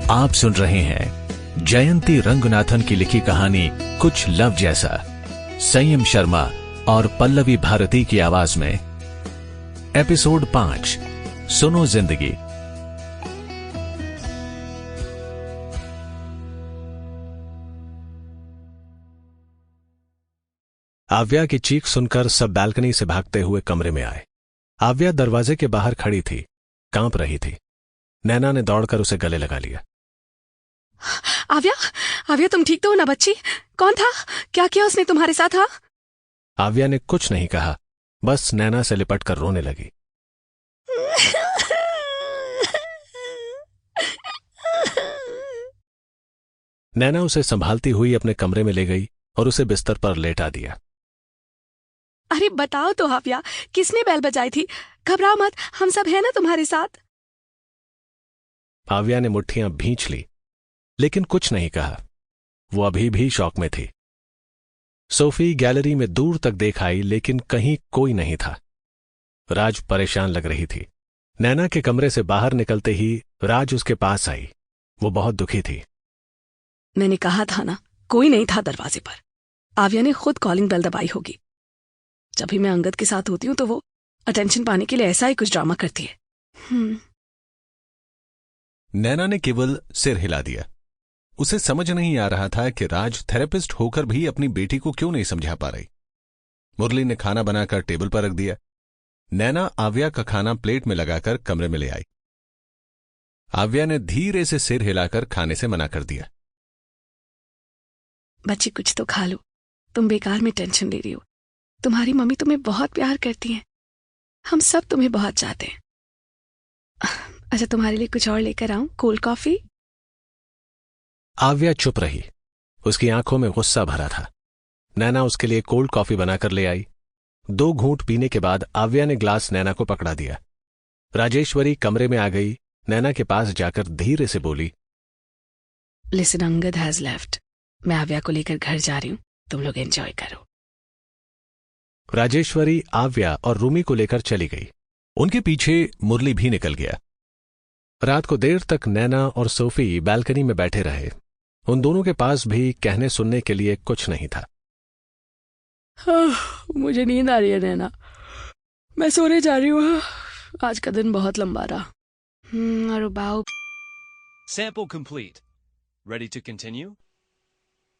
आप सुन रहे हैं जयंती रंगनाथन की लिखी कहानी कुछ लव जैसा, संयम शर्मा और पल्लवी भारती की आवाज में। एपिसोड 5, सुनो जिंदगी। आव्या की चीख सुनकर सब बालकनी से भागते हुए कमरे में आए। आव्या दरवाजे के बाहर खड़ी थी, कांप रही थी। नैना ने दौड़कर उसे गले लगा लिया। आव्या, आव्या तुम ठीक तो हो ना बच्ची? कौन था? क्या किया उसने तुम्हारे साथ? हाँ? आव्या ने कुछ नहीं कहा, बस नैना से लिपटकर रोने लगी। नैना उसे संभालती हुई अपने कमरे में ले गई और उसे बिस्तर पर लेटा दिया। अरे बताओ तो आव्या, किसने बेल बजाई थी? घबराओ मत, हम सब है ना तुम्हारे साथ। आव्या ने मुट्ठियां भींच ली, लेकिन कुछ नहीं कहा। वो अभी भी शौक में थी। सोफी गैलरी में दूर तक देख आई, लेकिन कहीं कोई नहीं था। राज परेशान लग रही थी। नैना के कमरे से बाहर निकलते ही राज उसके पास आई। वो बहुत दुखी थी। मैंने कहा था ना, कोई नहीं था दरवाजे पर। आव्या ने खुद कॉलिंग बेल दबाई होगी। जब भी मैं अंगद के साथ होती हूं तो वो अटेंशन पाने के लिए ऐसा ही कुछ ड्रामा करती है। नैना ने केवल सिर हिला दिया। उसे समझ नहीं आ रहा था कि राज थेरेपिस्ट होकर भी अपनी बेटी को क्यों नहीं समझा पा रही। मुरली ने खाना बनाकर टेबल पर रख दिया। नैना आव्या का खाना प्लेट में लगाकर कमरे में ले आई। आव्या ने धीरे से सिर हिलाकर खाने से मना कर दिया। बच्ची कुछ तो खा लो, तुम बेकार में टेंशन ले रही हो। तुम्हारी मम्मी तुम्हें बहुत प्यार करती हैं। हम सब तुम्हें बहुत चाहते हैं। अच्छा, तुम्हारे लिए कुछ और लेकर आऊं? Cold coffee? आव्या चुप रही। उसकी आंखों में गुस्सा भरा था। नैना उसके लिए कोल्ड कॉफी बनाकर ले आई। 2 घूंट पीने के बाद आव्या ने ग्लास नैना को पकड़ा दिया। राजेश्वरी कमरे में आ गई। नैना के पास जाकर धीरे से बोली, लिसन, अंगद हैज लेफ्ट। मैं आव्या को लेकर घर जा रही हूं, तुम लोग एंजॉय करो। राजेश्वरी आव्या और रूमी को लेकर चली गई। उनके पीछे मुरली भी निकल गया। रात को देर तक नैना और सोफी बालकनी में बैठे रहे। उन दोनों के पास भी कहने सुनने के लिए कुछ नहीं था। मुझे नींद आ रही है नैना, मैं सोने जा रही हूँ। आज का दिन बहुत लंबा रहा। और बाऊ। Sample complete. Ready to continue?